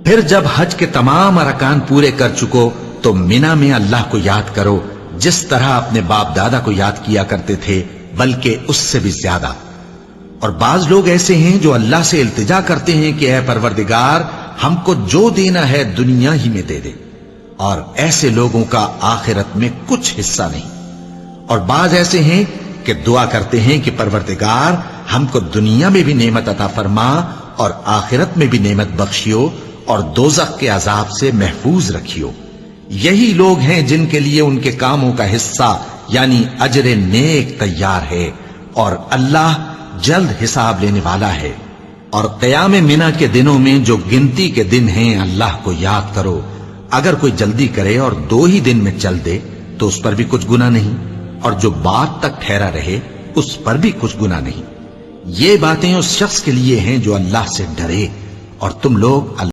پھر جب حج کے تمام ارکان پورے کر چکو تو مینا میں اللہ کو یاد کرو جس طرح اپنے باپ دادا کو یاد کیا کرتے تھے، بلکہ اس سے بھی زیادہ۔ اور بعض لوگ ایسے ہیں جو اللہ سے التجا کرتے ہیں کہ اے پروردگار ہم کو جو دینا ہے دنیا ہی میں دے دے، اور ایسے لوگوں کا آخرت میں کچھ حصہ نہیں۔ اور بعض ایسے ہیں کہ دعا کرتے ہیں کہ پروردگار ہم کو دنیا میں بھی نعمت عطا فرما اور آخرت میں بھی نعمت بخشیو اور دوزخ کے عذاب سے محفوظ رکھیو۔ یہی لوگ ہیں جن کے لیے ان کے کاموں کا حصہ یعنی اجر نیک تیار ہے، اور اللہ جلد حساب لینے والا ہے۔ اور قیام منا کے دنوں میں جو گنتی کے دن ہیں اللہ کو یاد کرو۔ اگر کوئی جلدی کرے اور 2 ہی دن میں چل دے تو اس پر بھی کچھ گناہ نہیں، اور جو بات تک ٹھہرا رہے اس پر بھی کچھ گناہ نہیں۔ یہ باتیں اس شخص کے لیے ہیں جو اللہ سے ڈرے، اور تم لوگ